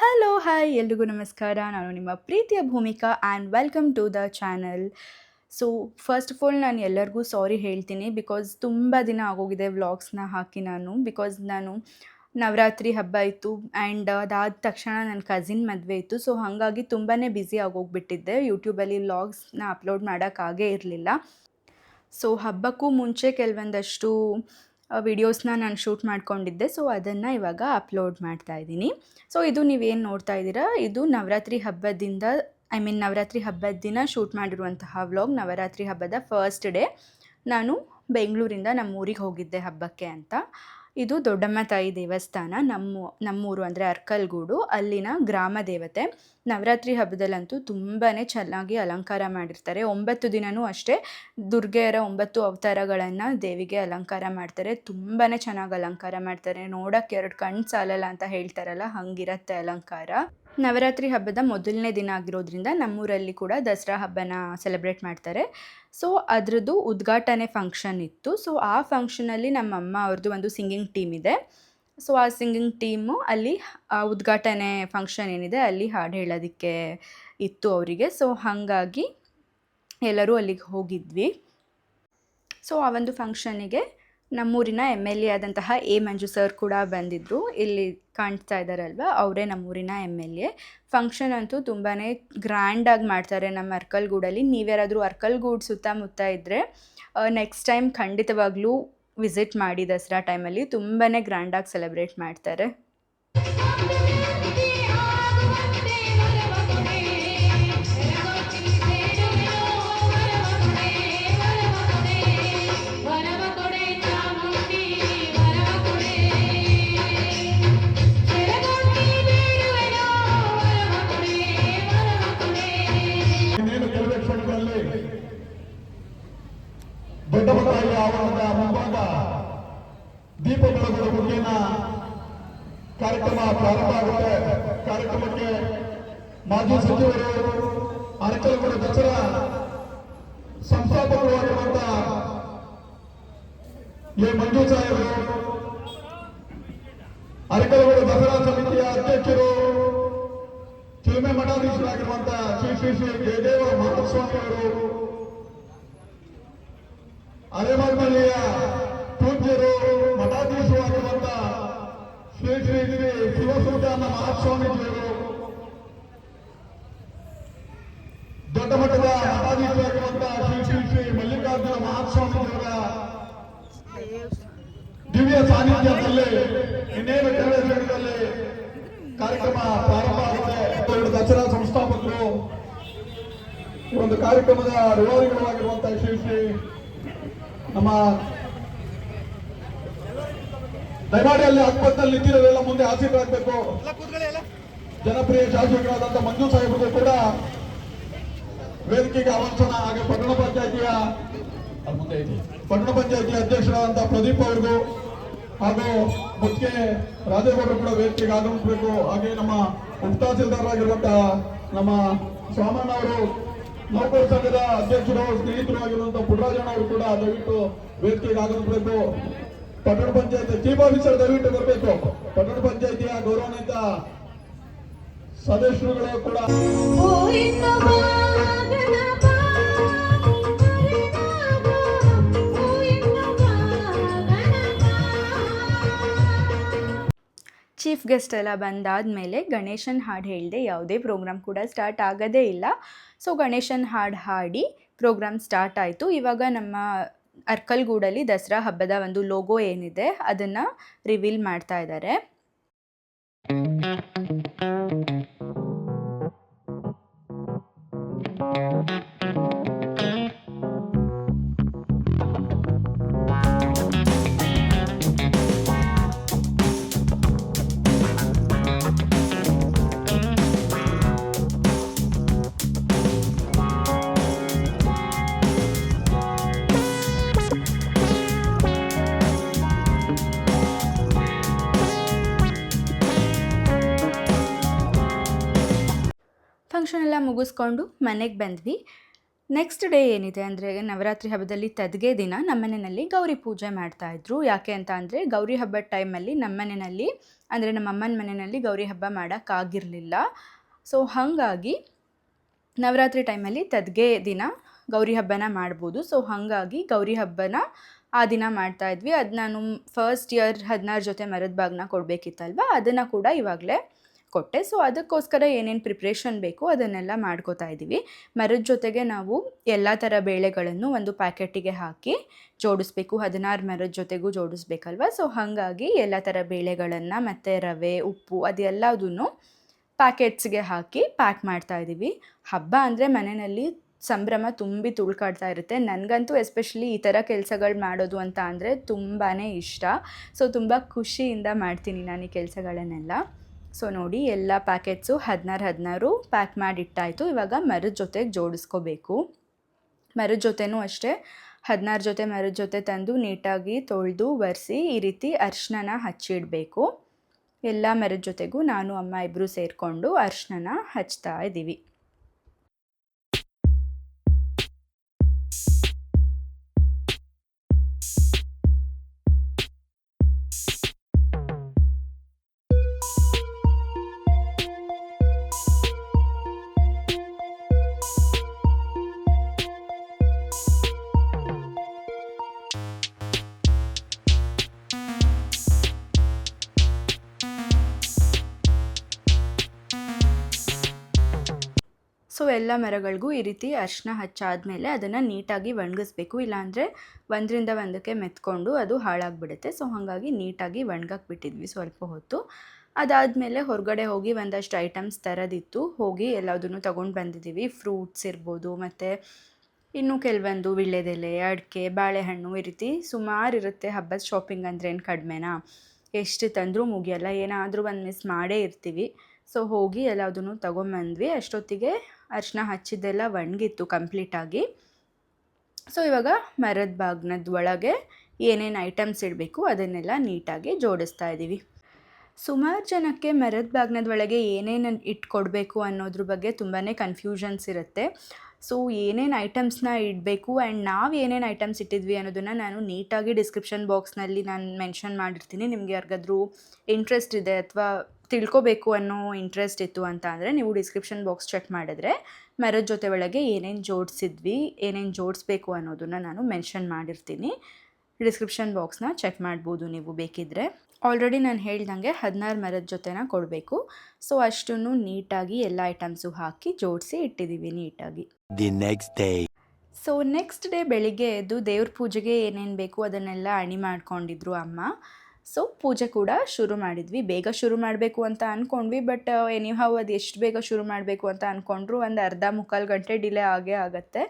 Hello hi ಎಲ್ರಿಗೂ ನಮಸ್ಕಾರ. ನಾನು ನಿಮ್ಮ ಪ್ರೀತಿಯ Bhoomika and welcome to the channel. So first of all ನಾನು ಎಲ್ಲರಿಗೂ ಸಾರಿ ಹೇಳ್ತೀನಿ ಬಿಕಾಸ್ ತುಂಬ ದಿನ ಆಗೋಗಿದೆ ವ್ಲಾಗ್ಸ್ನ ಹಾಕಿ ನಾನು ನವರಾತ್ರಿ ಹಬ್ಬ ಇತ್ತು ಆ್ಯಂಡ್ ಅದಾದ ತಕ್ಷಣ ನನ್ನ ಕಸಿನ್ ಮದುವೆ ಇತ್ತು. ಸೊ ಹಾಗಾಗಿ ತುಂಬಾ ಬ್ಯುಸಿ ಆಗೋಗ್ಬಿಟ್ಟಿದ್ದೆ. ಯೂಟ್ಯೂಬಲ್ಲಿ ವ್ಲಾಗ್ಸ್ನ ಅಪ್ಲೋಡ್ ಮಾಡೋಕ್ಕಾಗೇ ಇರಲಿಲ್ಲ. ಸೊ ಹಬ್ಬಕ್ಕೂ ಮುಂಚೆ ಕೆಲವೊಂದಷ್ಟು ವಿಡಿಯೋಸ್ನ ನಾನು ಶೂಟ್ ಮಾಡ್ಕೊಂಡಿದ್ದೆ. ಸೊ ಅದನ್ನು ಇವಾಗ ಅಪ್ಲೋಡ್ ಮಾಡ್ತಾ ಇದ್ದೀನಿ. ಸೊ ಇದು ನೀವೇನು ನೋಡ್ತಾ ಇದ್ದೀರಾ, ಇದು ನವರಾತ್ರಿ ಹಬ್ಬದಿಂದ ನವರಾತ್ರಿ ಹಬ್ಬದ ದಿನ ಶೂಟ್ ಮಾಡಿರುವಂತಹ ವ್ಲಾಗ್. ನವರಾತ್ರಿ ಹಬ್ಬದ ಫಸ್ಟ್ ಡೇ ನಾನು ಬೆಂಗಳೂರಿಂದ ನಮ್ಮೂರಿಗೆ ಹೋಗಿದ್ದೆ ಹಬ್ಬಕ್ಕೆ ಅಂತ. ಇದು ದೊಡ್ಡಮ್ಮ ತಾಯಿ ದೇವಸ್ಥಾನ, ನಮ್ಮೂರು ಅಂದರೆ ಅರ್ಕಲ್ಗೂಡು, ಅಲ್ಲಿನ ಗ್ರಾಮ ದೇವತೆ. ನವರಾತ್ರಿ ಹಬ್ಬದಲ್ಲಂತೂ ತುಂಬಾ ಚೆನ್ನಾಗಿ ಅಲಂಕಾರ ಮಾಡಿರ್ತಾರೆ. 9 ದಿನವೂ ಅಷ್ಟೇ ದುರ್ಗೆಯರ 9 ಅವತಾರಗಳನ್ನು ದೇವಿಗೆ ಅಲಂಕಾರ ಮಾಡ್ತಾರೆ. ತುಂಬಾ ಚೆನ್ನಾಗಿ ಅಲಂಕಾರ ಮಾಡ್ತಾರೆ. ನೋಡೋಕ್ಕೆ 2 ಕಣ್ಣು ಸಾಲಲ್ಲ ಅಂತ ಹೇಳ್ತಾರಲ್ಲ, ಹಂಗಿರತ್ತೆ ಅಲಂಕಾರ. ನವರಾತ್ರಿ ಹಬ್ಬದ ಮೊದಲನೇ ದಿನ ಆಗಿರೋದ್ರಿಂದ ನಮ್ಮೂರಲ್ಲಿ ಕೂಡ ದಸರಾ ಹಬ್ಬನ ಸೆಲೆಬ್ರೇಟ್ ಮಾಡ್ತಾರೆ. ಸೊ ಅದರದ್ದು ಉದ್ಘಾಟನೆ ಫಂಕ್ಷನ್ ಇತ್ತು. ಸೊ ಆ ಫಂಕ್ಷನಲ್ಲಿ ನಮ್ಮಮ್ಮ ಅವ್ರದ್ದು ಒಂದು ಸಿಂಗಿಂಗ್ ಟೀಮ್ ಇದೆ. ಸೊ ಆ ಸಿಂಗಿಂಗ್ ಟೀಮು ಅಲ್ಲಿ ಉದ್ಘಾಟನೆ ಫಂಕ್ಷನ್ ಏನಿದೆ ಅಲ್ಲಿ ಹಾಡು ಹೇಳೋದಕ್ಕೆ ಇತ್ತು ಅವರಿಗೆ. ಸೊ ಹಾಗಾಗಿ ಎಲ್ಲರೂ ಅಲ್ಲಿಗೆ ಹೋಗಿದ್ವಿ. ಸೊ ಆ ಒಂದು ಫಂಕ್ಷನಿಗೆ ನಮ್ಮೂರಿನ MLA ಆದಂತಹ ಮಂಜು ಸರ್ ಕೂಡ ಬಂದಿದ್ದರು. ಇಲ್ಲಿ ಕಾಣಿಸ್ತಾ ಇದ್ದಾರಲ್ವ, ಅವರೇ ನಮ್ಮೂರಿನ MLA. ಫಂಕ್ಷನ್ ಅಂತೂ ತುಂಬಾ ಗ್ರ್ಯಾಂಡಾಗಿ ಮಾಡ್ತಾರೆ ನಮ್ಮ ಅರ್ಕಲ್ಗೂಡಲ್ಲಿ. ನೀವ್ಯಾರಾದರೂ ಅರ್ಕಲ್ಗೂಡು ಸುತ್ತಮುತ್ತ ಇದ್ದರೆ ನೆಕ್ಸ್ಟ್ ಟೈಮ್ ಖಂಡಿತವಾಗ್ಲೂ ವಿಸಿಟ್ ಮಾಡಿ. ದಸರಾ ಟೈಮಲ್ಲಿ ತುಂಬಾ ಗ್ರ್ಯಾಂಡಾಗಿ ಸೆಲೆಬ್ರೇಟ್ ಮಾಡ್ತಾರೆ. ದೊಡ್ಡಬಳ್ಳಾಪುರ ಆವರಣದ ಮುಂಭಾಗ ದೀಪ ಬೆಳಗುವ ಮುಖೇನ ಕಾರ್ಯಕ್ರಮ ಪ್ರಾರಂಭ ಆಗುತ್ತೆ. ಕಾರ್ಯಕ್ರಮಕ್ಕೆ ಮಾಜಿ ಸಚಿವರು, ಅರಕಲಗೂಡು ದಸರಾ ಸಂಸ್ಥಾಪಕರು ಆಗಿರುವಂತಹ ಮಂಜು ಸಾಹೇಬರು, ಅರಕಲಗೂಡು ದಸರಾ ಸಮಿತಿಯ ಅಧ್ಯಕ್ಷರು, ಚಿಲುಮೆ ಮಠಾಧೀಶರಾಗಿರುವಂತಹ ಶ್ರೀ ಜಯದೇವ ಮಹಾಸ್ವಾಮಿ ಅವರು, ಅರೆಮಲ್ಮಲ್ಲಿಯ ಪೂಜ್ಯರು, ಮಠಾಧೀಶರಾಗಿರುವಂತ ಶ್ರೀ ಶಿವಸೂದಾನ ಮಹಾಸ್ವಾಮೀಜಿಯವರು, ದೊಡ್ಡ ಮಟ್ಟದ ಮಠಾಧೀಶರಾಗಿರುವಂತ ಶ್ರೀ ಮಲ್ಲಿಕಾರ್ಜುನ ಮಹಾಸ್ವಾಮೀಜಿಯವರ ದಿವ್ಯ ಸಾನ್ನಿಧ್ಯದಲ್ಲಿ ಇನ್ನೇನು ಕೆಲವೇ ಕ್ಷಣದಲ್ಲಿ ಕಾರ್ಯಕ್ರಮ ಪ್ರಾರಂಭ ಆಗುತ್ತೆ. ದಸರಾ ಸಂಸ್ಥಾಪಕರು, ಈ ಒಂದು ಕಾರ್ಯಕ್ರಮದ ರೂವಾರಿಗಳಾಗಿರುವಂತಹ ಶ್ರೀ ನಮ್ಮ ದಯಮಾಡಿ ಅಲ್ಲಿ ಅಕ್ಪತ್ನಲ್ಲಿ ನಿಂತಿರೋರೆಲ್ಲ ಮುಂದೆ ಆಸೀನರಾಗಬೇಕು. ಜನಪ್ರಿಯ ಶಾಸಕರಾದಂಥ ಮಂಜು ಸಾಹೇಬರು ಕೂಡ ವೇದಿಕೆಗೆ ಆಹ್ವಾನಿಸೋಣ. ಹಾಗೆ ಪಟ್ಟಣ ಪಂಚಾಯತಿಯ ಅಧ್ಯಕ್ಷರಾದಂತಹ ಪ್ರದೀಪ್ ಅವರಿಗೂ ಹಾಗೂ ಮುಖ್ಯ ರಾಜೇಗೌಡರು ಕೂಡ ವೇದಿಕೆಗೆ ಆಗಮಿಸಬೇಕು. ಹಾಗೆ ನಮ್ಮ ಉಪ ತಹಸೀಲ್ದಾರರಾಗಿರುವಂತಹ ನಮ್ಮ ಸೋಮಣ್ಣ ಅವರು, ನೌಕರ ಸಂಘದ ಅಧ್ಯಕ್ಷರು, ಸ್ನೇಹಿತರು ಆಗಿರುವಂತಹ ಪುಟ್ಟರಾಜಣ್ಣ ಅವರು ಕೂಡ ದಯವಿಟ್ಟು ವೇದಿಕೆಗೆ ಆಗಮಿಸಬೇಕು. ಪಟ್ಟಣ ಪಂಚಾಯತ್ ಚೀಫ್ ಆಫೀಸರ್ ದಯವಿಟ್ಟು ಬರಬೇಕು. ಪಟ್ಟಣ ಪಂಚಾಯತಿಯ ಗೌರವಾನ್ವಿತ ಸದಸ್ಯರುಗಳು ಕೂಡ ಚೀಫ್ ಗೆಸ್ಟ್ ಎಲ್ಲ ಬಂದಾದಮೇಲೆ ಗಣೇಶನ್ ಹಾಡು ಹೇಳಿದೆ ಯಾವುದೇ ಪ್ರೋಗ್ರಾಮ್ ಕೂಡ ಸ್ಟಾರ್ಟ್ ಆಗೋದೇ ಇಲ್ಲ. ಸೊ ಗಣೇಶನ್ ಹಾಡು ಹಾಡಿ ಪ್ರೋಗ್ರಾಮ್ ಸ್ಟಾರ್ಟ್ ಆಯಿತು. ಇವಾಗ ನಮ್ಮ ಅರ್ಕಲ್ಗೂಡಲ್ಲಿ ದಸರಾ ಹಬ್ಬದ ಒಂದು ಲೋಗೋ ಏನಿದೆ ಅದನ್ನು ರಿವೀಲ್ ಮಾಡ್ತಾ ಇದ್ದಾರೆ. ಫಂಕ್ಷನ್ ಎಲ್ಲ ಮುಗಿಸ್ಕೊಂಡು ಮನೆಗೆ ಬಂದ್ವಿ. ನೆಕ್ಸ್ಟ್ ಡೇ ಏನಿದೆ ಅಂದರೆ ನವರಾತ್ರಿ ಹಬ್ಬದಲ್ಲಿ ತದ್ಗೆ ದಿನ ನಮ್ಮನೆಯಲ್ಲಿ ಗೌರಿ ಪೂಜೆ ಮಾಡ್ತಾಯಿದ್ರು. ಯಾಕೆ ಅಂತ ಅಂದರೆ ಗೌರಿ ಹಬ್ಬದ ಟೈಮಲ್ಲಿ ನಮ್ಮನೆಯಲ್ಲಿ ಅಂದರೆ ನಮ್ಮ ಅಮ್ಮನ ಮನೆಯಲ್ಲಿ ಗೌರಿ ಹಬ್ಬ ಮಾಡೋಕ್ಕಾಗಿರಲಿಲ್ಲ. ಸೊ ಹಾಗಾಗಿ ನವರಾತ್ರಿ ಟೈಮಲ್ಲಿ ತದ್ಗೆ ದಿನ ಗೌರಿ ಹಬ್ಬನ ಮಾಡ್ಬೋದು. ಸೊ ಹಾಗಾಗಿ ಗೌರಿ ಹಬ್ಬನ ಆ ದಿನ ಮಾಡ್ತಾಯಿದ್ವಿ. ಅದು ನಾನು ಫಸ್ಟ್ ಇಯರ್ 16 ಜೊತೆ ಮರದ ಬಾಗಿನ ಕೊಡಬೇಕಿತ್ತಲ್ವ, ಅದನ್ನು ಕೂಡ ಇವಾಗಲೇ ಕೊಟ್ಟೆ. ಸೊ ಅದಕ್ಕೋಸ್ಕರ ಏನೇನು ಪ್ರಿಪ್ರೇಷನ್ ಬೇಕು ಅದನ್ನೆಲ್ಲ ಮಾಡ್ಕೋತಾ ಇದ್ದೀವಿ. ಮರದ ಜೊತೆಗೆ ನಾವು ಎಲ್ಲ ಥರ ಬೇಳೆಗಳನ್ನು ಒಂದು ಪ್ಯಾಕೆಟಿಗೆ ಹಾಕಿ ಜೋಡಿಸ್ಬೇಕು. 16 ಮರದ ಜೊತೆಗೂ ಜೋಡಿಸ್ಬೇಕಲ್ವ. ಸೊ ಹಾಗಾಗಿ ಎಲ್ಲ ಥರ ಬೇಳೆಗಳನ್ನು ಮತ್ತು ರವೆ, ಉಪ್ಪು ಅದೆಲ್ಲದನ್ನು ಪ್ಯಾಕೆಟ್ಸ್ಗೆ ಹಾಕಿ ಪ್ಯಾಕ್ ಮಾಡ್ತಾ ಇದ್ದೀವಿ. ಹಬ್ಬ ಅಂದರೆ ಮನೆಯಲ್ಲಿ ಸಂಭ್ರಮ ತುಂಬಿ ತುಳ್ಕಾಡ್ತಾ ಇರುತ್ತೆ. ನನಗಂತೂ ಎಸ್ಪೆಷಲಿ ಈ ಥರ ಕೆಲಸಗಳು ಮಾಡೋದು ಅಂತ ಅಂದರೆ ತುಂಬಾ ಇಷ್ಟ. ಸೊ ತುಂಬ ಖುಷಿಯಿಂದ ಮಾಡ್ತೀನಿ ನಾನು ಈ ಕೆಲಸಗಳನ್ನೆಲ್ಲ. ಸೊ ನೋಡಿ, ಎಲ್ಲ ಪ್ಯಾಕೆಟ್ಸು 16 ಪ್ಯಾಕ್ ಮಾಡಿಟ್ಟಾಯಿತು. ಇವಾಗ ಮರದ ಜೊತೆಗೆ ಜೋಡಿಸ್ಕೋಬೇಕು. ಮರದ ಜೊತೆನೂ ಅಷ್ಟೇ 16 ಜೊತೆ ಮರದ ಜೊತೆ ತಂದು ನೀಟಾಗಿ ತೊಳೆದು ಒರೆಸಿ ಈ ರೀತಿ ಅರಿಶಿನ ಹಚ್ಚಿಡಬೇಕು. ಎಲ್ಲ ಮರದ ಜೊತೆಗೂ ನಾನು ಅಮ್ಮ ಇಬ್ಬರು ಸೇರಿಕೊಂಡು ಅರಿಶಿನ ಹಚ್ತಾ ಇದ್ದೀವಿ. ಸೊ ಎಲ್ಲ ಮರಗಳಿಗೂ ಈ ರೀತಿ ಅರಿಶಿನ ಹಚ್ಚಾದಮೇಲೆ ಅದನ್ನು ನೀಟಾಗಿ ಒಣಗಿಸ್ಬೇಕು. ಇಲ್ಲಾಂದರೆ ಒಂದರಿಂದ ಒಂದಕ್ಕೆ ಮೆತ್ಕೊಂಡು ಅದು ಹಾಳಾಗಿಬಿಡುತ್ತೆ. ಸೊ ಹಾಗಾಗಿ ನೀಟಾಗಿ ಒಣಗಕ್ಕೆ ಬಿಟ್ಟಿದ್ವಿ ಸ್ವಲ್ಪ ಹೊತ್ತು. ಅದಾದಮೇಲೆ ಹೊರಗಡೆ ಹೋಗಿ ಒಂದಷ್ಟು ಐಟಮ್ಸ್ ತರೋದಿತ್ತು. ಹೋಗಿ ಎಲ್ಲದನ್ನು ತೊಗೊಂಡು ಬಂದಿದ್ದೀವಿ. ಫ್ರೂಟ್ಸ್ ಇರ್ಬೋದು, ಮತ್ತು ಇನ್ನೂ ಕೆಲವೊಂದು ವೀಳ್ಯದೆಲೆ, ಅಡಿಕೆ, ಬಾಳೆಹಣ್ಣು ಈ ರೀತಿ ಸುಮಾರು ಇರುತ್ತೆ. ಹಬ್ಬದ ಶಾಪಿಂಗ್ ಅಂದರೆ ಏನು ಕಡಿಮೆನಾ? ಎಷ್ಟು ತಂದರೂ ಮುಗಿಯಲ್ಲ, ಏನಾದರೂ ಒಂದು ಮಿಸ್ ಮಾಡೇ ಇರ್ತೀವಿ. ಸೊ ಹೋಗಿ ಎಲ್ಲದನ್ನು ತೊಗೊಂಬಂದ್ವಿ. ಅಷ್ಟೊತ್ತಿಗೆ ಅರಿಶಿನ ಹಚ್ಚಿದ್ದೆಲ್ಲ ಒಣಗಿತ್ತು ಕಂಪ್ಲೀಟಾಗಿ. ಸೊ ಇವಾಗ ಮರದ ಬಾಗ್ನದ ಒಳಗೆ ಏನೇನು ಐಟಮ್ಸ್ ಇಡಬೇಕು ಅದನ್ನೆಲ್ಲ ನೀಟಾಗಿ ಜೋಡಿಸ್ತಾ ಇದ್ದೀವಿ. ಸುಮಾರು ಜನಕ್ಕೆ ಮರದ ಬಾಗ್ನದ ಒಳಗೆ ಏನೇನು ಇಟ್ಕೊಡ್ಬೇಕು ಅನ್ನೋದ್ರ ಬಗ್ಗೆ ತುಂಬಾ ಕನ್ಫ್ಯೂಷನ್ಸ್ ಇರುತ್ತೆ. ಸೊ ಏನೇನು ಐಟಮ್ಸ್ನ ಇಡಬೇಕು ಆ್ಯಂಡ್ ನಾವು ಏನೇನು ಐಟಮ್ಸ್ ಇಟ್ಟಿದ್ವಿ ಅನ್ನೋದನ್ನು ನಾನು ನೀಟಾಗಿ ಡಿಸ್ಕ್ರಿಪ್ಷನ್ ಬಾಕ್ಸ್ನಲ್ಲಿ ನಾನು ಮೆನ್ಷನ್ ಮಾಡಿರ್ತೀನಿ. ನಿಮಗೆ ಯಾರಿಗಾದ್ರೂ ಇಂಟ್ರೆಸ್ಟ್ ಇದೆ ಅಥವಾ ತಿಳ್ಕೊಬೇಕು ಅನ್ನೋ ಇಂಟ್ರೆಸ್ಟ್ ಇತ್ತು ಅಂತ ಅಂದರೆ ನೀವು ಡಿಸ್ಕ್ರಿಪ್ಷನ್ ಬಾಕ್ಸ್ ಚೆಕ್ ಮಾಡಿದ್ರೆ ಮರದ ಜೊತೆ ಒಳಗೆ ಏನೇನು ಜೋಡಿಸಿದ್ವಿ, ಏನೇನು ಜೋಡಿಸ್ಬೇಕು ಅನ್ನೋದನ್ನು ನಾನು ಮೆನ್ಷನ್ ಮಾಡಿರ್ತೀನಿ. ಡಿಸ್ಕ್ರಿಪ್ಷನ್ ಬಾಕ್ಸ್ನ ಚೆಕ್ ಮಾಡ್ಬೋದು ನೀವು ಬೇಕಿದ್ದರೆ. ಆಲ್ರೆಡಿ ನಾನು ಹೇಳ್ದಂಗೆ 16 ಮರದ ಜೊತೆನ ಕೊಡಬೇಕು. ಸೊ ಅಷ್ಟನ್ನು ನೀಟಾಗಿ ಎಲ್ಲ ಐಟಮ್ಸು ಹಾಕಿ ಜೋಡಿಸಿ ಇಟ್ಟಿದ್ದೀವಿ ನೀಟಾಗಿ. ಸೊ ನೆಕ್ಸ್ಟ್ ಡೇ ಬೆಳಿಗ್ಗೆ ಎದ್ದು ದೇವ್ರ ಪೂಜೆಗೆ ಏನೇನು ಬೇಕು ಅದನ್ನೆಲ್ಲ ಅಣಿ ಮಾಡ್ಕೊಂಡಿದ್ರು ಅಮ್ಮ. ಸೊ ಪೂಜೆ ಕೂಡ ಶುರು ಮಾಡಿದ್ವಿ. ಬೇಗ ಶುರು ಮಾಡಬೇಕು ಅಂತ ಅಂದ್ಕೊಂಡ್ವಿ, ಬಟ್ ಎನಿಹೌ ಅದು ಎಷ್ಟು ಬೇಗ ಶುರು ಮಾಡಬೇಕು ಅಂತ ಅಂದ್ಕೊಂಡ್ರು ಒಂದು ಅರ್ಧ ಮುಕ್ಕಾಲು ಗಂಟೆ ಡಿಲೇ ಆಗೇ ಆಗುತ್ತೆ.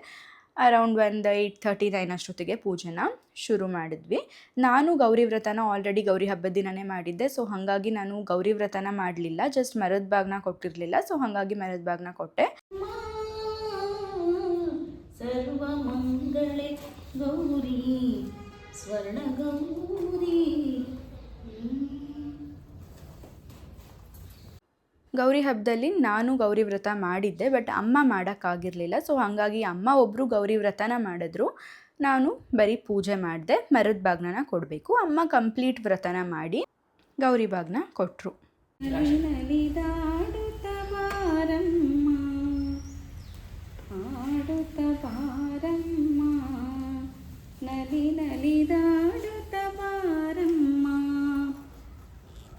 ಅರೌಂಡ್ ಒಂದು 8:39 ಅಷ್ಟೊತ್ತಿಗೆ ಪೂಜೆನ ಶುರು ಮಾಡಿದ್ವಿ. ನಾನು ಗೌರಿ ವ್ರತನ ಆಲ್ರೆಡಿ ಗೌರಿ ಹಬ್ಬದ ದಿನವೇ ಮಾಡಿದ್ದೆ. ಸೊ ಹಾಗಾಗಿ ನಾನು ಗೌರಿ ವ್ರತನ ಮಾಡಲಿಲ್ಲ, ಜಸ್ಟ್ ಮರದ ಬಾಗ್ನ ಕೊಟ್ಟಿರಲಿಲ್ಲ. ಸೊ ಹಾಗಾಗಿ ಮರದ ಬಾಗ್ನ ಕೊಟ್ಟೆ. ಸರ್ವ ಮಂಗಳೇ ಗೌರಿ ಸ್ವರ್ಣ ಗೌರಿ. ಗೌರಿ ಹಬ್ಬದಲ್ಲಿ ನಾನು ಗೌರಿ ವ್ರತ ಮಾಡಿದ್ದೆ, ಬಟ್ ಅಮ್ಮ ಮಾಡೋಕ್ಕಾಗಿರಲಿಲ್ಲ. ಸೊ ಹಾಗಾಗಿ ಅಮ್ಮ ಒಬ್ಬರು ಗೌರಿ ವ್ರತನ ಮಾಡಿದ್ರು, ನಾನು ಬರೀ ಪೂಜೆ ಮಾಡಿದೆ. ಮರದ ಬಾಗ್ನ ಕೊಡಬೇಕು. ಅಮ್ಮ ಕಂಪ್ಲೀಟ್ ವ್ರತನ ಮಾಡಿ ಗೌರಿ ಬಾಗ್ನ ಕೊಟ್ಟರು.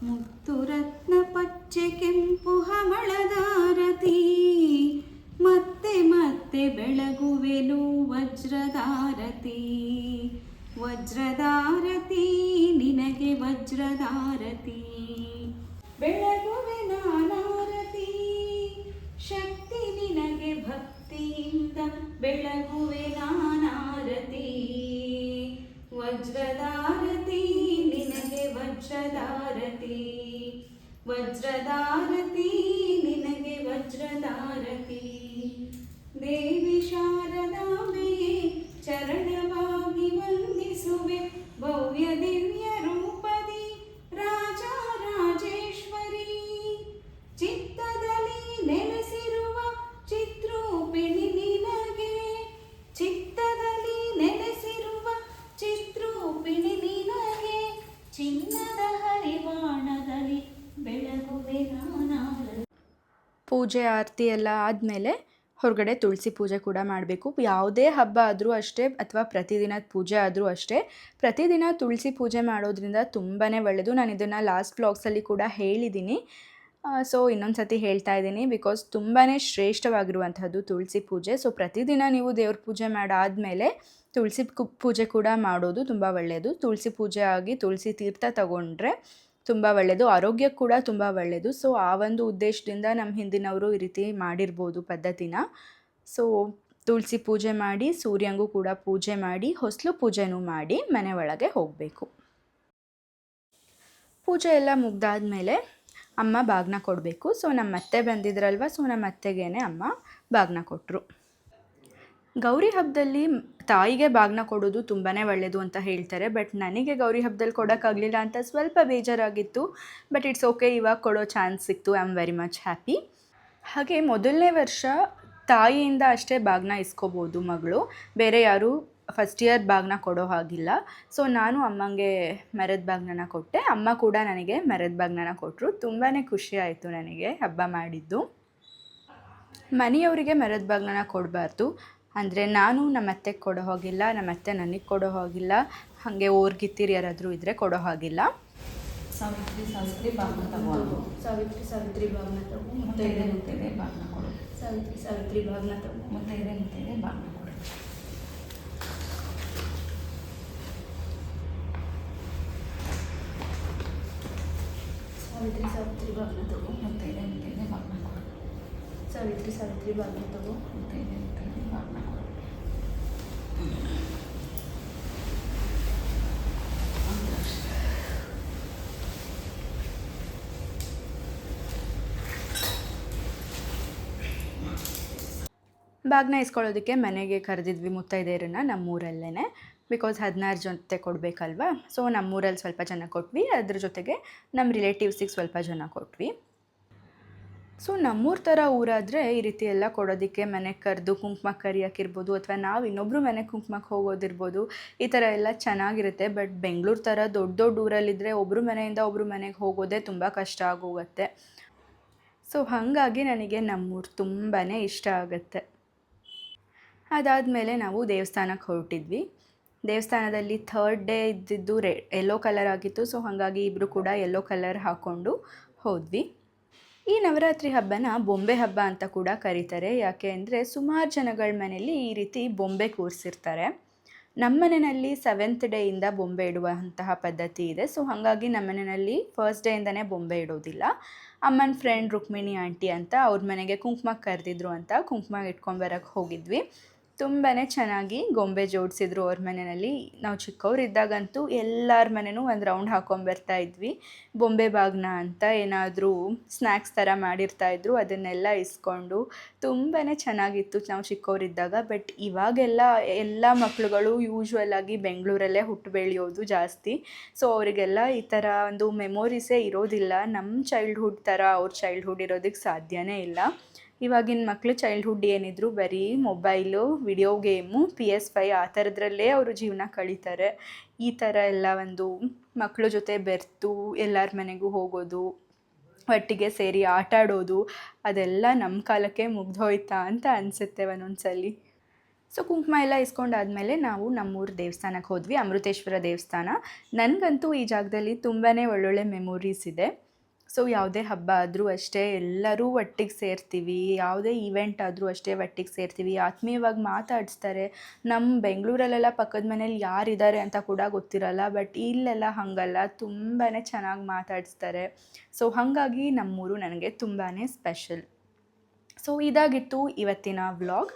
ಮುತ್ತು ರತ್ನ ಪಚ್ಚೆ ಕೆಂಪು ಹವಳದಾರತಿ, ಮತ್ತೆ ಮತ್ತೆ ಬೆಳಗುವೆನು ವಜ್ರದಾರತಿ. ವಜ್ರದಾರತಿ ನಿನಗೆ ವಜ್ರದಾರತಿ, ಬೆಳಗುವೆ ನಾನಾರತಿ. ಶಕ್ತಿ ನಿನಗೆ ಭಕ್ತಿಯಿಂದ ಬೆಳಗುವೆ ನಾನಾರತಿ. ವಜ್ರದಾರತಿ ನಿನಗೆ ವಜ್ರದಾರತಿ. ವಜ್ರದಾರತಿ ನಿನಗೆ ವಜ್ರದಾರತಿ. ದೇವಿ ಶಾರದಾಂಬೆಯೇ ಚರಣವಾಗಿ ವಂದಿಸುವೆ. ಭವ್ಯ ದಿವ್ಯ ರೂಪದಿ ರಾಜ ರಾಜೇಶ್ವರಿ, ಚಿತ್ತದಲ್ಲಿ ನೆಲೆಸಿರುವ ಚಿತ್ರೂಪಿಣಿ ನಿನಗೆ. ಚಿತ್ತದಲ್ಲಿ ನೆಲೆಸಿರುವ ಚಿತ್ರೂಪಿಣಿ ನಿನಗೆ. ಚಿನ್ನದ ಹರಿವಾಣದಲ್ಲಿ ಪೂಜೆ ಆರತಿ ಎಲ್ಲ ಆದಮೇಲೆ ಹೊರಗಡೆ ತುಳಸಿ ಪೂಜೆ ಕೂಡ ಮಾಡಬೇಕು. ಯಾವುದೇ ಹಬ್ಬ ಆದರೂ ಅಷ್ಟೇ ಅಥವಾ ಪ್ರತಿದಿನದ ಪೂಜೆ ಆದರೂ ಅಷ್ಟೇ, ಪ್ರತಿದಿನ ತುಳಸಿ ಪೂಜೆ ಮಾಡೋದ್ರಿಂದ ತುಂಬಾ ಒಳ್ಳೆಯದು. ನಾನು ಇದನ್ನು ಲಾಸ್ಟ್ ವ್ಲಾಗ್ಸಲ್ಲಿ ಕೂಡ ಹೇಳಿದ್ದೀನಿ. ಸೊ ಇನ್ನೊಂದು ಸತಿ ಹೇಳ್ತಾ ಇದ್ದೀನಿ, ಬಿಕಾಸ್ ತುಂಬಾ ಶ್ರೇಷ್ಠವಾಗಿರುವಂಥದ್ದು ತುಳಸಿ ಪೂಜೆ. ಸೊ ಪ್ರತಿದಿನ ನೀವು ದೇವ್ರ ಪೂಜೆ ಮಾಡಾದಮೇಲೆ ತುಳಸಿ ಪೂಜೆ ಕೂಡ ಮಾಡೋದು ತುಂಬ ಒಳ್ಳೆಯದು. ತುಳಸಿ ಪೂಜೆ ಆಗಿ ತುಳಸಿ ತೀರ್ಥ ತಗೊಂಡ್ರೆ ತುಂಬ ಒಳ್ಳೆಯದು, ಆರೋಗ್ಯಕ್ಕೆ ಕೂಡ ತುಂಬ ಒಳ್ಳೆಯದು. ಸೊ ಆ ಒಂದು ಉದ್ದೇಶದಿಂದ ನಮ್ಮ ಹಿಂದಿನವರು ಈ ರೀತಿ ಮಾಡಿರ್ಬೋದು ಪದ್ಧತಿನ. ಸೊ ತುಳಸಿ ಪೂಜೆ ಮಾಡಿ, ಸೂರ್ಯಂಗೂ ಕೂಡ ಪೂಜೆ ಮಾಡಿ, ಹೊಸಲು ಪೂಜೆನೂ ಮಾಡಿ ಮನೆ ಒಳಗೆ ಹೋಗಬೇಕು. ಪೂಜೆ ಎಲ್ಲ ಮುಗ್ದಾದ್ಮೇಲೆ ಅಮ್ಮ ಬಾಗಿನ ಕೊಡಬೇಕು. ಸೊ ನಮ್ಮ ಅತ್ತೆ ಬಂದಿದ್ರಲ್ವ, ಸೊ ನಮ್ಮ ಅತ್ತೆಗೇ ಅಮ್ಮ ಬಾಗಿನ ಕೊಟ್ಟರು. ಗೌರಿ ಹಬ್ಬದಲ್ಲಿ ತಾಯಿಗೆ ಬಾಗಿನ ಕೊಡೋದು ತುಂಬಾ ಒಳ್ಳೆಯದು ಅಂತ ಹೇಳ್ತಾರೆ. ಬಟ್ ನನಗೆ ಗೌರಿ ಹಬ್ಬದಲ್ಲಿ ಕೊಡೋಕ್ಕಾಗಲಿಲ್ಲ ಅಂತ ಸ್ವಲ್ಪ ಬೇಜಾರಾಗಿತ್ತು. ಬಟ್ ಇಟ್ಸ್ ಓಕೆ, ಇವಾಗ ಕೊಡೋ ಚಾನ್ಸ್ ಸಿಕ್ತು. I am very much happy. ಹಾಗೆ ಮೊದಲನೇ ವರ್ಷ ತಾಯಿಯಿಂದ ಅಷ್ಟೇ ಬಾಗಿನ ಇಸ್ಕೋಬೋದು ಮಗಳು, ಬೇರೆ ಯಾರೂ ಫಸ್ಟ್ ಇಯರ್ ಬಾಗಿನ ಕೊಡೋ ಹಾಗಿಲ್ಲ. ಸೊ ನಾನು ಅಮ್ಮಂಗೆ ಮರದ ಬಾಗಿನ ಕೊಟ್ಟೆ, ಅಮ್ಮ ಕೂಡ ನನಗೆ ಮರದ ಬಾಗಿನ ಕೊಟ್ಟರು. ತುಂಬಾ ಖುಷಿ ಆಯಿತು ನನಗೆ ಹಬ್ಬ ಮಾಡಿದ್ದು. ಮನೆಯವರಿಗೆ ಮರದ ಬಾಗಿನ ಕೊಡಬಾರ್ದು ಅಂದರೆ ನಾನು ನಮ್ಮ ಅತ್ತೆಗೆ ಕೊಡೋ ಹೋಗಿಲ್ಲ, ನಮ್ಮ ಅತ್ತೆ ನನಗೆ ಕೊಡೋ ಹೋಗಿಲ್ಲ, ಹಾಗೆ ಓರ್ಗಿತ್ತಿರು ಯಾರಾದರೂ ಇದ್ದರೆ ಕೊಡೋ ಹಾಗಿಲ್ಲ. ಸಾವಿತ್ರಿ ಬಾಗಿನ ತಗೋ. ಸಾವಿತ್ರಿ ಬಾಗಿನ ತಗೋ. ಮುತ್ತೈದೆ ಬಾಗಿನ ಕೊಡು. ಸಾವಿತ್ರಿ ಬಾಗಿನ ತಗೋ. ಮುತ್ತೈದೆ ಬಾಗಿನ ಕೊಡು. ಸಾವಿತ್ರಿ ಬಾಗಿನ ತಗೋ. ಮುತ್ತೈದೆ ಬಾಗಿನ ಕೊಡು. ಸಾವಿತ್ರಿ ಬಾಗಿನ ತಗೋ. ಮುತ್ತೈದೆ ಬಾಗಿನ ಕೊಡು. ಬಾಗಿನ ಇಸ್ಕೊಳ್ಳೋದಕ್ಕೆ ಮನೆಗೆ ಕರೆದಿದ್ವಿ ಮುತ್ತೈದೆಯರನ್ನ ನಮ್ಮೂರಲ್ಲೇ, ಬಿಕಾಸ್ 16 ಜೊತೆ ಕೊಡಬೇಕಲ್ವ. ಸೊ ನಮ್ಮೂರಲ್ಲಿ ಸ್ವಲ್ಪ ಜನ ಕೊಟ್ವಿ, ಅದ್ರ ಜೊತೆಗೆ ನಮ್ಮ ರಿಲೇಟಿವ್ಸಿಗೆ ಸ್ವಲ್ಪ ಜನ ಕೊಟ್ವಿ. ಸೊ ನಮ್ಮೂರ ಥರ ಊರಾದರೆ ಈ ರೀತಿ ಎಲ್ಲ ಕೊಡೋದಕ್ಕೆ ಮನೆಗೆ ಕರೆದು ಕುಂಕುಮ ಕರಿಯೋಕ್ಕಿರ್ಬೋದು, ಅಥವಾ ನಾವು ಇನ್ನೊಬ್ಬರು ಮನೆಗೆ ಕುಂಕುಮಕ್ಕೆ ಹೋಗೋದಿರ್ಬೋದು, ಈ ಥರ ಎಲ್ಲ ಚೆನ್ನಾಗಿರುತ್ತೆ. ಬಟ್ ಬೆಂಗಳೂರು ಥರ ದೊಡ್ಡ ದೊಡ್ಡ ಊರಲ್ಲಿದ್ದರೆ ಒಬ್ಬರು ಮನೆಯಿಂದ ಒಬ್ಬರು ಮನೆಗೆ ಹೋಗೋದೇ ತುಂಬ ಕಷ್ಟ ಆಗೋಗುತ್ತೆ. ಸೊ ಹಾಗಾಗಿ ನನಗೆ ನಮ್ಮೂರು ತುಂಬಾ ಇಷ್ಟ ಆಗುತ್ತೆ. ಅದಾದಮೇಲೆ ನಾವು ದೇವಸ್ಥಾನಕ್ಕೆ ಹೊರಟಿದ್ವಿ. ದೇವಸ್ಥಾನದಲ್ಲಿ ಥರ್ಡ್ ಡೇ ಇದ್ದಿದ್ದು ಯೆಲ್ಲೋ ಕಲರ್ ಆಗಿತ್ತು. ಸೊ ಹಾಗಾಗಿ ಇಬ್ಬರು ಕೂಡ ಯೆಲ್ಲೋ ಕಲರ್ ಹಾಕ್ಕೊಂಡು ಹೋದ್ವಿ. ಈ ನವರಾತ್ರಿ ಹಬ್ಬನ ಬೊಂಬೆ ಹಬ್ಬ ಅಂತ ಕೂಡ ಕರೀತಾರೆ. ಯಾಕೆ ಅಂದರೆ ಸುಮಾರು ಜನಗಳ ಮನೆಯಲ್ಲಿ ಈ ರೀತಿ ಬೊಂಬೆ ಕೂರಿಸಿರ್ತಾರೆ. ನಮ್ಮ ಮನೆಯಲ್ಲಿ 7th ಡೇಯಿಂದ ಬೊಂಬೆ ಇಡುವಂತಹ ಪದ್ಧತಿ ಇದೆ. ಸೊ ಹಾಗಾಗಿ ನಮ್ಮ ಮನೆಯಲ್ಲಿ ಫಸ್ಟ್ ಡೇಯಿಂದನೇ ಬೊಂಬೆ ಇಡೋದಿಲ್ಲ. ಅಮ್ಮನ ಫ್ರೆಂಡ್ ರುಕ್ಮಿಣಿ ಆಂಟಿ ಅಂತ ಅವ್ರ ಮನೆಗೆ ಕುಂಕುಮಕ್ಕೆ ಕರೆದಿದ್ರು ಅಂತ ಕುಂಕುಮ ಇಟ್ಕೊಂಬರಕ್ಕೆ ಹೋಗಿದ್ವಿ. ತುಂಬಾ ಚೆನ್ನಾಗಿ ಗೊಂಬೆ ಜೋಡಿಸಿದ್ರು ಅವ್ರ ಮನೆಯಲ್ಲಿ. ನಾವು ಚಿಕ್ಕವರಿದ್ದಾಗಂತೂ ಎಲ್ಲರ ಮನೆಯೂ ಒಂದು ರೌಂಡ್ ಹಾಕ್ಕೊಂಬರ್ತಾ ಇದ್ವಿ. ಬೊಂಬೆ ಬಾಗಿನ ಅಂತ ಏನಾದರೂ ಸ್ನ್ಯಾಕ್ಸ್ ಥರ ಮಾಡಿರ್ತಾಯಿದ್ರು, ಅದನ್ನೆಲ್ಲ ಇಸ್ಕೊಂಡು ತುಂಬಾ ಚೆನ್ನಾಗಿತ್ತು ನಾವು ಚಿಕ್ಕವರಿದ್ದಾಗ. ಬಟ್ ಇವಾಗೆಲ್ಲ ಎಲ್ಲ ಮಕ್ಳುಗಳು ಯೂಶ್ವಲಾಗಿ ಬೆಂಗಳೂರಲ್ಲೇ ಹುಟ್ಟು ಬೆಳೆಯೋದು ಜಾಸ್ತಿ. ಸೊ ಅವರಿಗೆಲ್ಲ ಈ ಥರ ಒಂದು ಮೆಮೊರೀಸೇ ಇರೋದಿಲ್ಲ. ನಮ್ಮ ಚೈಲ್ಡ್ಹುಡ್ ಥರ ಅವ್ರ ಚೈಲ್ಡ್ಹುಡ್ ಇರೋದಕ್ಕೆ ಸಾಧ್ಯನೇ ಇಲ್ಲ. ಇವಾಗಿನ ಮಕ್ಕಳು ಚೈಲ್ಡ್ಹುಡ್ ಏನಿದ್ರು ಬರೀ ಮೊಬೈಲು, ವಿಡಿಯೋ ಗೇಮು, PS5 ಆ ಥರದ್ರಲ್ಲೇ ಅವರು ಜೀವನ ಕಳೀತಾರೆ. ಈ ಥರ ಎಲ್ಲ ಒಂದು ಮಕ್ಕಳ ಜೊತೆ ಬೆರೆತು ಎಲ್ಲರ ಮನೆಗೂ ಹೋಗೋದು, ಒಟ್ಟಿಗೆ ಸೇರಿ ಆಟ ಆಡೋದು, ಅದೆಲ್ಲ ನಮ್ಮ ಕಾಲಕ್ಕೆ ಮುಗ್ದೋಯ್ತಾ ಅಂತ ಅನಿಸುತ್ತೆ ಒಂದೊಂದ್ಸಲಿ. ಸೊ ಕುಂಕುಮ ಎಲ್ಲ ಇಸ್ಕೊಂಡಾದಮೇಲೆ ನಾವು ನಮ್ಮೂರ ದೇವಸ್ಥಾನಕ್ಕೆ ಹೋದ್ವಿ, ಅಮೃತೇಶ್ವರ ದೇವಸ್ಥಾನ. ನನಗಂತೂ ಈ ಜಾಗದಲ್ಲಿ ತುಂಬಾ ಒಳ್ಳೊಳ್ಳೆ ಮೆಮೊರೀಸ್ ಇದೆ. ಸೊ ಯಾವುದೇ ಹಬ್ಬ ಆದರೂ ಅಷ್ಟೇ ಎಲ್ಲರೂ ಒಟ್ಟಿಗೆ ಸೇರ್ತೀವಿ, ಯಾವುದೇ ಈವೆಂಟ್ ಆದರೂ ಅಷ್ಟೇ ಒಟ್ಟಿಗೆ ಸೇರ್ತೀವಿ, ಆತ್ಮೀಯವಾಗಿ ಮಾತಾಡಿಸ್ತಾರೆ. ನಮ್ಮ ಬೆಂಗಳೂರಲ್ಲೆಲ್ಲ ಪಕ್ಕದ ಮನೇಲಿ ಯಾರಿದ್ದಾರೆ ಅಂತ ಕೂಡ ಗೊತ್ತಿರಲ್ಲ. ಬಟ್ ಇಲ್ಲೆಲ್ಲ ಹಾಗಲ್ಲ, ತುಂಬಾ ಚೆನ್ನಾಗಿ ಮಾತಾಡಿಸ್ತಾರೆ. ಸೊ ಹಾಗಾಗಿ ನಮ್ಮೂರು ನನಗೆ ತುಂಬಾ ಸ್ಪೆಷಲ್. ಸೊ ಇದಾಗಿತ್ತು ಇವತ್ತಿನ ವ್ಲಾಗ್.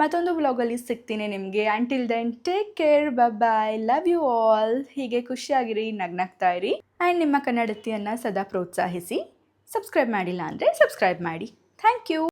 ಮತ್ತೊಂದು ವ್ಲಾಗಲ್ಲಿ ಸಿಗ್ತೀನಿ ನಿಮಗೆ. Until then take care, bye, love you all. ಹೀಗೆ ಖುಷಿಯಾಗಿರಿ, ನಗ್ನಗ್ತಾ ಇರಿ. ಆ್ಯಂಡ್ ನಿಮ್ಮ ಕನ್ನಡತಿಯನ್ನು ಸದಾ ಪ್ರೋತ್ಸಾಹಿಸಿ. ಸಬ್ಸ್ಕ್ರೈಬ್ ಮಾಡಿಲ್ಲ ಅಂದರೆ ಸಬ್ಸ್ಕ್ರೈಬ್ ಮಾಡಿ. Thank you.